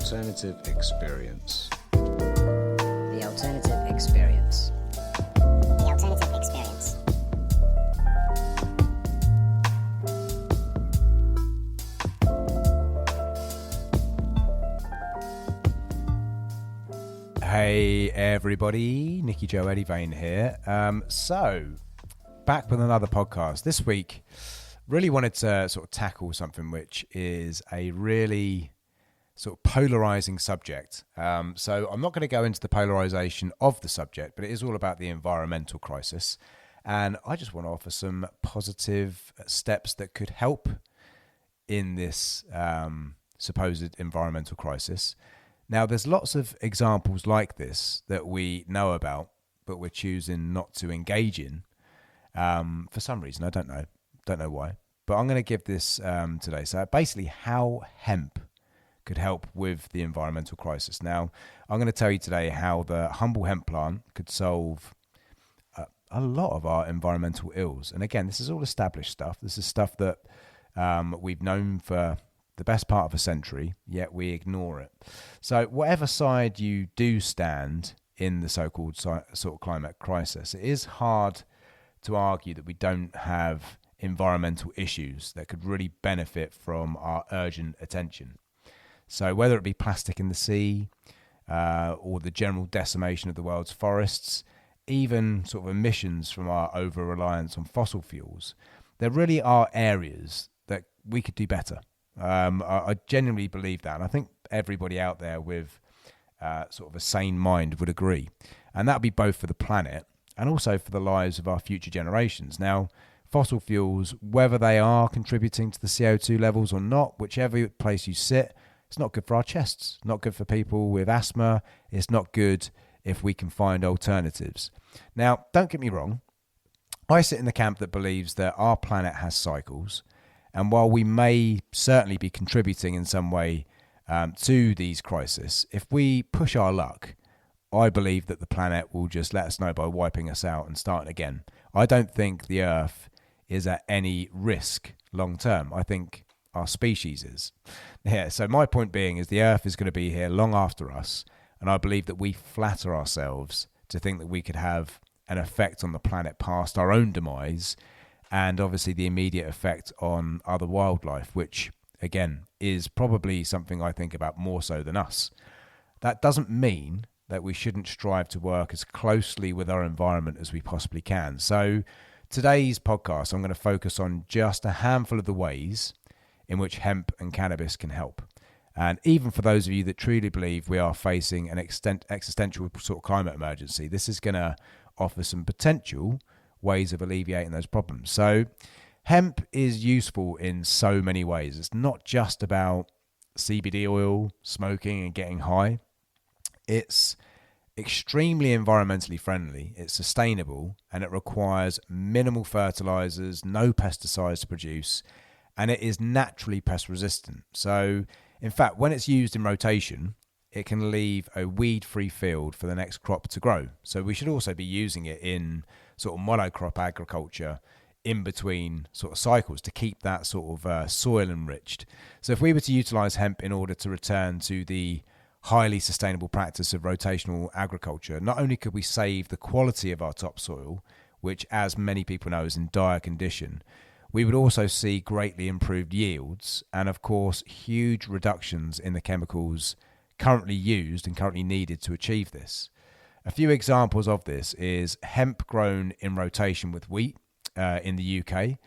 alternative experience. The alternative experience. The alternative experience. Hey everybody, Nicky Joe Eddie Vane here. So, back with another podcast. This week, really wanted to sort of tackle something which is a really sort of polarizing subject. So I'm not going to go into the polarization of the subject, but it is all about the environmental crisis. And I just want to offer some positive steps that could help in this supposed environmental crisis. Now, there's lots of examples like this that we know about, but we're choosing not to engage in for some reason. I don't know why. But I'm going to give this today. So basically how hemp could help with the environmental crisis. Now, I'm going to tell you today how the humble hemp plant could solve a lot of our environmental ills. And again, this is all established stuff. This is stuff that we've known for the best part of a century, yet we ignore it. So whatever side you do stand in the so-called sort of climate crisis, it is hard to argue that we don't have environmental issues that could really benefit from our urgent attention. So whether it be plastic in the sea or the general decimation of the world's forests, even sort of emissions from our over-reliance on fossil fuels, there really are areas that we could do better. I genuinely believe that, and I think everybody out there with sort of a sane mind would agree. And that would be both for the planet and also for the lives of our future generations. Now, fossil fuels, whether they are contributing to the CO2 levels or not, whichever place you sit, it's not good for our chests, not good for people with asthma, it's not good if we can find alternatives. Now, don't get me wrong, I sit in the camp that believes that our planet has cycles, and while we may certainly be contributing in some way to these crises, if we push our luck, I believe that the planet will just let us know by wiping us out and starting again. I don't think the Earth is at any risk long term. I think our species is. Yeah, so my point being is the Earth is going to be here long after us, and I believe that we flatter ourselves to think that we could have an effect on the planet past our own demise, and obviously the immediate effect on other wildlife, which, again, is probably something I think about more so than us. That doesn't mean that we shouldn't strive to work as closely with our environment as we possibly can. So today's podcast, I'm going to focus on just a handful of the ways in which hemp and cannabis can help. And even for those of you that truly believe we are facing an existential sort of climate emergency, this is going to offer some potential ways of alleviating those problems. So hemp is useful in so many ways. It's not just about CBD oil, smoking and getting high. It's extremely environmentally friendly, it's sustainable, and it requires minimal fertilizers, no pesticides to produce, and it is naturally pest resistant. So in fact, when it's used in rotation, it can leave a weed-free field for the next crop to grow. So we should also be using it in sort of monocrop agriculture in between sort of cycles to keep that sort of soil enriched. So if we were to utilize hemp in order to return to the highly sustainable practice of rotational agriculture, not only could we save the quality of our topsoil, which as many people know is in dire condition, we would also see greatly improved yields and of course huge reductions in the chemicals currently used and currently needed to achieve this. A few examples of this is hemp grown in rotation with wheat in the UK.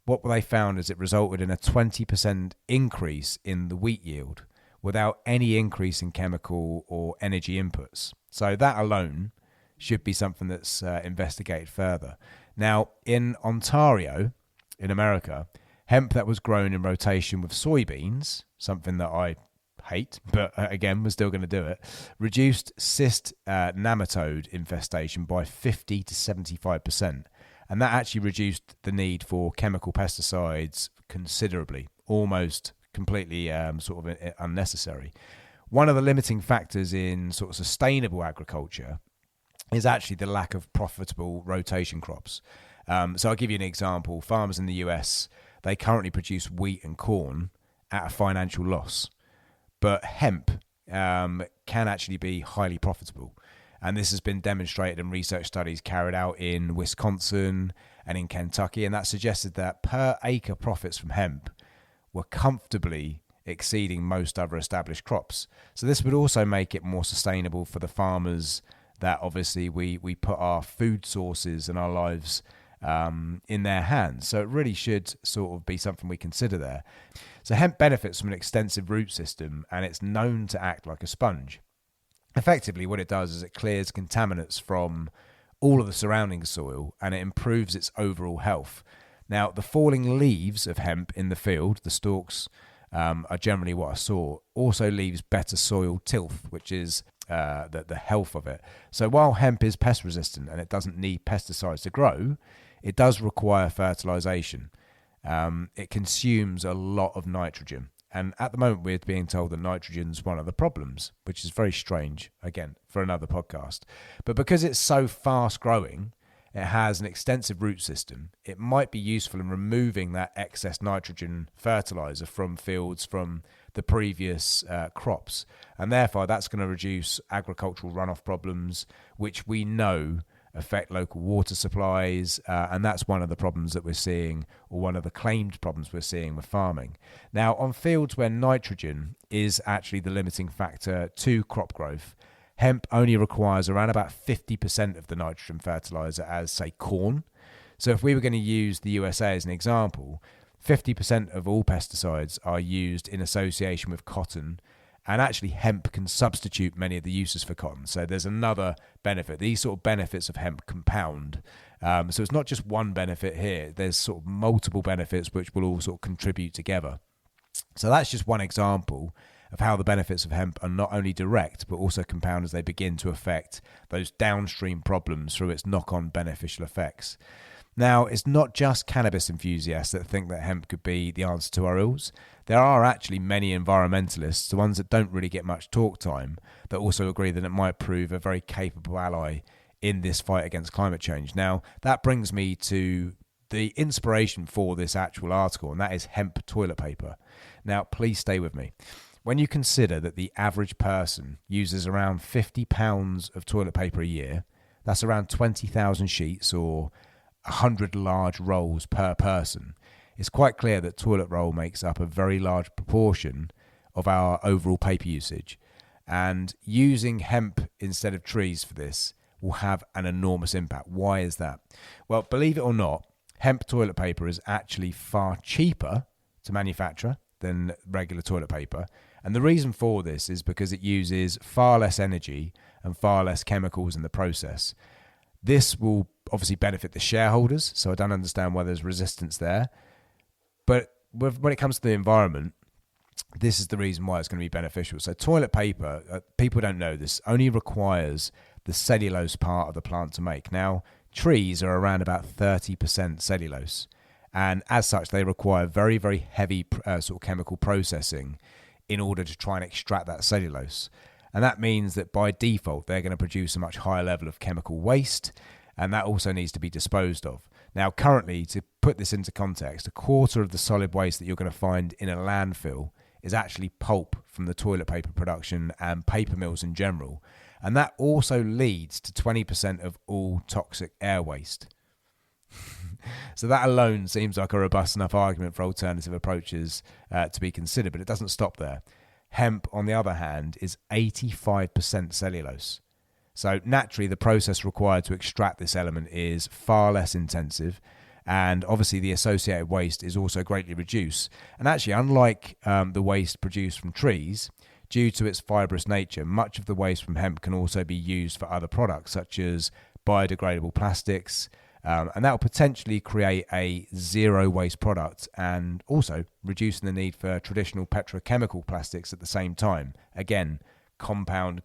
What they found is it resulted in a 20% increase in the wheat yield without any increase in chemical or energy inputs. So that alone should be something that's investigated further. Now, in Ontario, in America, hemp that was grown in rotation with soybeans, something that I hate, but again, we're still going to do it, reduced cyst nematode infestation by 50 to 75%. And that actually reduced the need for chemical pesticides considerably, almost completely sort of unnecessary. One of the limiting factors in sort of sustainable agriculture is actually the lack of profitable rotation crops. So I'll give you an example. Farmers in the US, they currently produce wheat and corn at a financial loss. But hemp can actually be highly profitable. And this has been demonstrated in research studies carried out in Wisconsin and in Kentucky. And that suggested that per acre profits from hemp were comfortably exceeding most other established crops. So this would also make it more sustainable for the farmers that obviously we put our food sources and our lives in their hands. So it really should sort of be something we consider there. So hemp benefits from an extensive root system, and it's known to act like a sponge. Effectively, what it does is it clears contaminants from all of the surrounding soil, and it improves its overall health. Now, the falling leaves of hemp in the field, the stalks, are generally what I saw, also leaves better soil tilth, which is the health of it. So while hemp is pest resistant and it doesn't need pesticides to grow, it does require fertilization. It consumes a lot of nitrogen. And at the moment, we're being told that nitrogen is one of the problems, which is very strange, again, for another podcast. But because it's so fast growing, it has an extensive root system, it might be useful in removing that excess nitrogen fertilizer from fields from the previous crops. And therefore, that's going to reduce agricultural runoff problems, which we know affect local water supplies, and that's one of the problems that we're seeing, or one of the claimed problems we're seeing with farming. Now, on fields where nitrogen is actually the limiting factor to crop growth, hemp only requires around about 50% of the nitrogen fertilizer as, say, corn. So if we were going to use the USA as an example, 50% of all pesticides are used in association with cotton, and actually hemp can substitute many of the uses for cotton. So there's another benefit. These sort of benefits of hemp compound. So it's not just one benefit here. There's sort of multiple benefits which will all sort of contribute together. So that's just one example of how the benefits of hemp are not only direct, but also compound as they begin to affect those downstream problems through its knock-on beneficial effects. Now, it's not just cannabis enthusiasts that think that hemp could be the answer to our ills. There are actually many environmentalists, the ones that don't really get much talk time, that also agree that it might prove a very capable ally in this fight against climate change. Now, that brings me to the inspiration for this actual article, and that is hemp toilet paper. Now, please stay with me. When you consider that the average person uses around 50 pounds of toilet paper a year, that's around 20,000 sheets or 100 large rolls per person, it's quite clear that toilet roll makes up a very large proportion of our overall paper usage. And using hemp instead of trees for this will have an enormous impact. Why is that? Well, believe it or not, hemp toilet paper is actually far cheaper to manufacture than regular toilet paper. And the reason for this is because it uses far less energy and far less chemicals in the process. This will obviously benefit the shareholders, so I don't understand why there's resistance there. But when it comes to the environment, this is the reason why it's going to be beneficial. So toilet paper, people don't know this, only requires the cellulose part of the plant to make. Now, trees are around about 30% cellulose. And as such, they require very, very heavy sort of chemical processing in order to try and extract that cellulose. And that means that by default, they're going to produce a much higher level of chemical waste, and that also needs to be disposed of. Now, currently, to put this into context, a quarter of the solid waste that you're going to find in a landfill is actually pulp from the toilet paper production and paper mills in general. And that also leads to 20% of all toxic air waste. So that alone seems like a robust enough argument for alternative approaches to be considered, but it doesn't stop there. Hemp, on the other hand, is 85% cellulose. So naturally, the process required to extract this element is far less intensive, and obviously the associated waste is also greatly reduced. And actually, unlike the waste produced from trees, due to its fibrous nature, much of the waste from hemp can also be used for other products, such as biodegradable plastics, and that will potentially create a zero waste product and also reducing the need for traditional petrochemical plastics at the same time. Again, compound.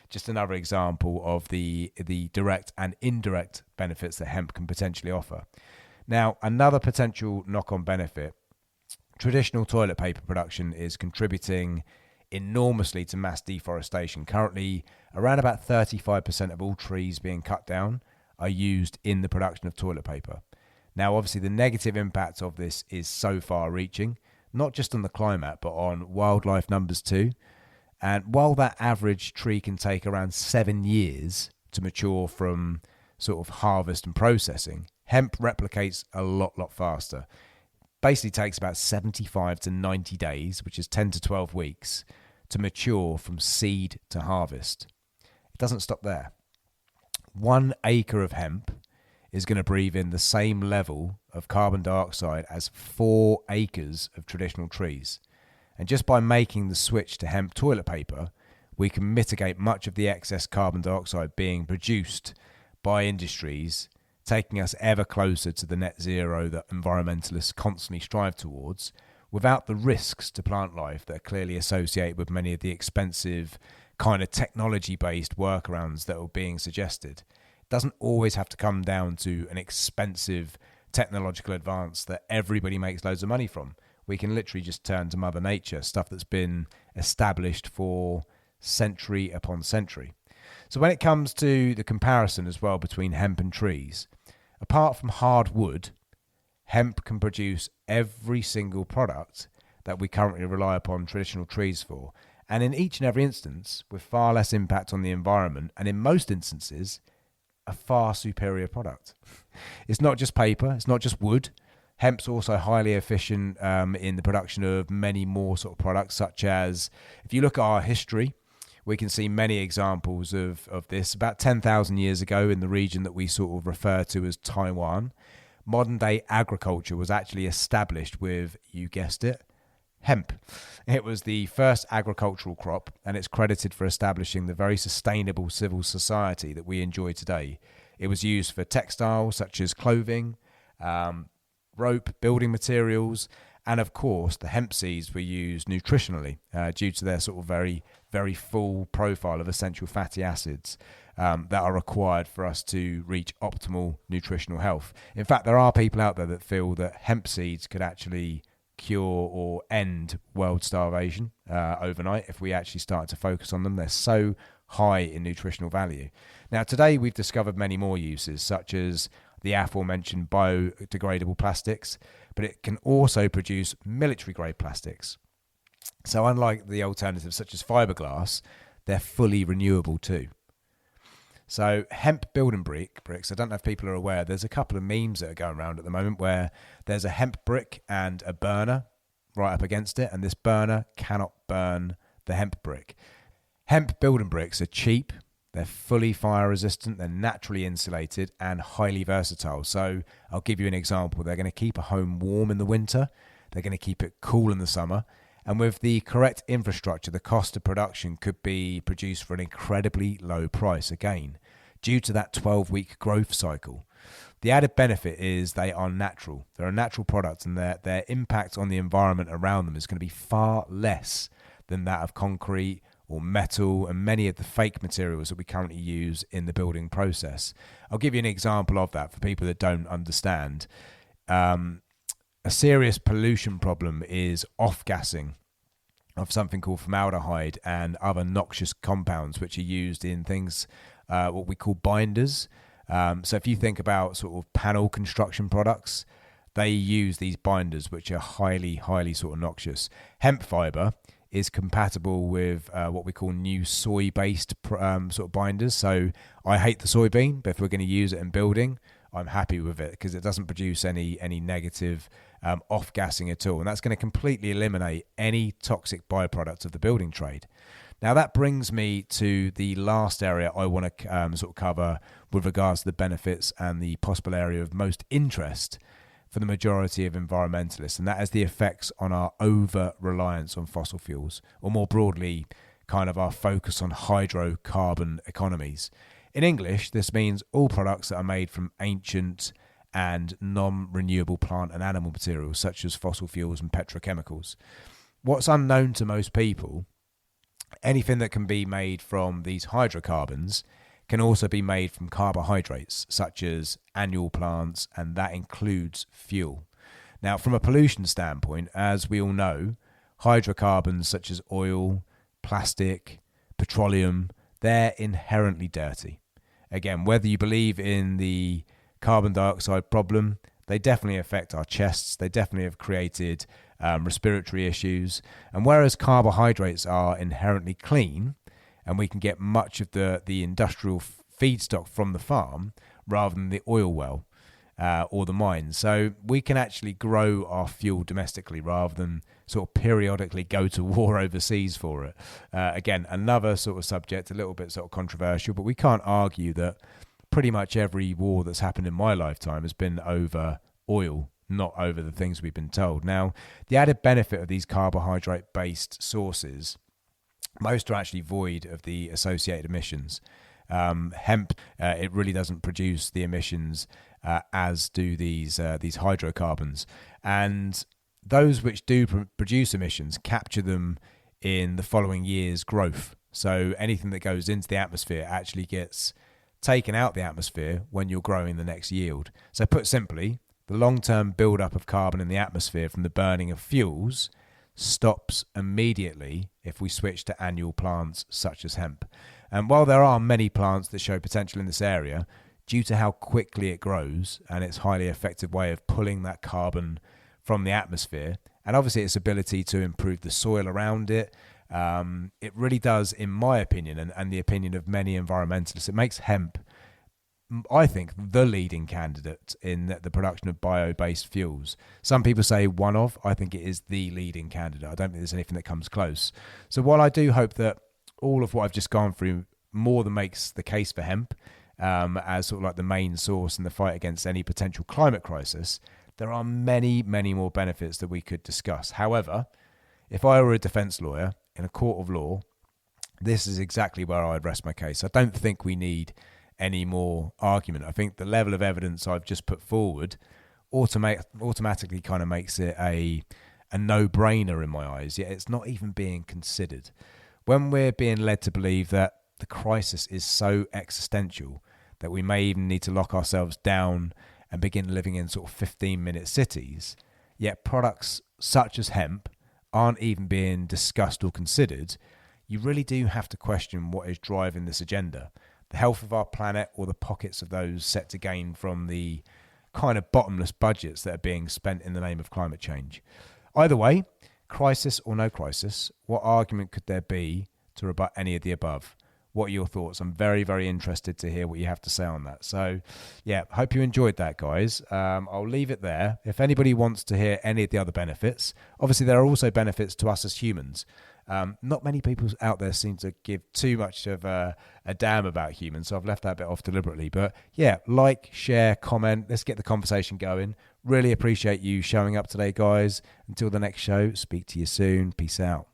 Just another example of the direct and indirect benefits that hemp can potentially offer. Now, another potential knock-on benefit, traditional toilet paper production is contributing enormously to mass deforestation. Currently, around about 35% of all trees being cut down are used in the production of toilet paper. Now, obviously, the negative impact of this is so far-reaching, not just on the climate, but on wildlife numbers too. And while that average tree can take around 7 years to mature from sort of harvest and processing, hemp replicates a lot faster. Basically takes about 75 to 90 days, which is 10 to 12 weeks, to mature from seed to harvest. It doesn't stop there. 1 acre of hemp is going to breathe in the same level of carbon dioxide as 4 acres of traditional trees. And just by making the switch to hemp toilet paper, we can mitigate much of the excess carbon dioxide being produced by industries, taking us ever closer to the net zero that environmentalists constantly strive towards, without the risks to plant life that are clearly associated with many of the expensive kind of technology-based workarounds that are being suggested. It doesn't always have to come down to an expensive technological advance that everybody makes loads of money from. We can literally just turn to Mother Nature, stuff that's been established for century upon century. So when it comes to the comparison as well between hemp and trees, apart from hard wood, hemp can produce every single product that we currently rely upon traditional trees for. And in each and every instance, with far less impact on the environment, and in most instances, a far superior product. It's not just paper, it's not just wood. Hemp's also highly efficient in the production of many more sort of products, such as, if you look at our history, we can see many examples of this. About 10,000 years ago, in the region that we sort of refer to as Taiwan, modern day agriculture was actually established with, you guessed it, hemp. It was the first agricultural crop, and it's credited for establishing the very sustainable civil society that we enjoy today. It was used for textiles such as clothing, rope, building materials, and of course the hemp seeds were used nutritionally due to their sort of very, very full profile of essential fatty acids that are required for us to reach optimal nutritional health. In fact, there are people out there that feel that hemp seeds could actually cure or end world starvation overnight if we actually start to focus on them. They're so high in nutritional value. Now, today we've discovered many more uses, such as the aforementioned biodegradable plastics, but it can also produce military-grade plastics. So unlike the alternatives such as fiberglass, they're fully renewable too. So hemp building bricks, I don't know if people are aware, there's a couple of memes that are going around at the moment where there's a hemp brick and a burner right up against it, and this burner cannot burn the hemp brick. Hemp building bricks are cheap, they're fully fire resistant, they're naturally insulated and highly versatile. So I'll give you an example. They're going to keep a home warm in the winter, they're going to keep it cool in the summer, and with the correct infrastructure, the cost of production could be produced for an incredibly low price, again, due to that 12-week growth cycle. The added benefit is they are natural. They're a natural product, and their impact on the environment around them is going to be far less than that of concrete or metal and many of the fake materials that we currently use in the building process. I'll give you an example of that for people that don't understand. A serious pollution problem is off-gassing of something called formaldehyde and other noxious compounds which are used in things, what we call binders. So if you think about sort of panel construction products, they use these binders which are highly, highly sort of noxious. Hemp fiber is compatible with what we call new soy-based sort of binders. So I hate the soybean, but if we're going to use it in building, I'm happy with it because it doesn't produce any negative off-gassing at all. And that's going to completely eliminate any toxic byproducts of the building trade. Now, that brings me to the last area I want to sort of cover with regards to the benefits and the possible area of most interest for the majority of environmentalists, and that is the effects on our over-reliance on fossil fuels, or more broadly, kind of our focus on hydrocarbon economies. In English, this means all products that are made from ancient and non-renewable plant and animal materials, such as fossil fuels and petrochemicals. What's unknown to most people, anything that can be made from these hydrocarbons can also be made from carbohydrates, such as annual plants, and that includes fuel. Now, from a pollution standpoint, as we all know, hydrocarbons such as oil, plastic, petroleum, they're inherently dirty. Again, whether you believe in the carbon dioxide problem, they definitely affect our chests. They definitely have created respiratory issues. And whereas carbohydrates are inherently clean, and we can get much of the industrial feedstock from the farm rather than the oil well or the mine. So we can actually grow our fuel domestically rather than sort of periodically go to war overseas for it. Again, another sort of subject, a little bit sort of controversial, but we can't argue that pretty much every war that's happened in my lifetime has been over oil, not over the things we've been told. Now, the added benefit of these carbohydrate-based sources, most are actually void of the associated emissions. Hemp, it really doesn't produce the emissions as do these hydrocarbons. And those which do produce emissions capture them in the following year's growth. So anything that goes into the atmosphere actually gets taken out the atmosphere when you're growing the next yield. So put simply, the long-term build-up of carbon in the atmosphere from the burning of fuels stops immediately if we switch to annual plants such as hemp. And while there are many plants that show potential in this area, due to how quickly it grows and its highly effective way of pulling that carbon from the atmosphere, and obviously its ability to improve the soil around it, it really does, in my opinion, and the opinion of many environmentalists, it makes hemp, I think, the leading candidate in the production of bio-based fuels. Some people say one of. I think it is the leading candidate. I don't think there's anything that comes close. So while I do hope that all of what I've just gone through more than makes the case for hemp as sort of like the main source in the fight against any potential climate crisis, there are many, many more benefits that we could discuss. However, if I were a defence lawyer in a court of law, this is exactly where I'd rest my case. I don't think we need any more argument. I think the level of evidence I've just put forward automatically kind of makes it a no-brainer in my eyes, yet it's not even being considered. When we're being led to believe that the crisis is so existential that we may even need to lock ourselves down and begin living in sort of 15-minute cities, yet products such as hemp aren't even being discussed or considered, you really do have to question what is driving this agenda. The health of our planet or the pockets of those set to gain from the kind of bottomless budgets that are being spent in the name of climate change. Either way, crisis or no crisis, what argument could there be to rebut any of the above? What are your thoughts? I'm very, very interested to hear what you have to say on that. So, yeah, hope you enjoyed that, guys. I'll leave it there. If anybody wants to hear any of the other benefits, obviously there are also benefits to us as humans. Not many people out there seem to give too much of a damn about humans, so I've left that bit off deliberately. But yeah, like, share, comment. Let's get the conversation going. Really appreciate you showing up today, guys. Until the next show, speak to you soon. Peace out.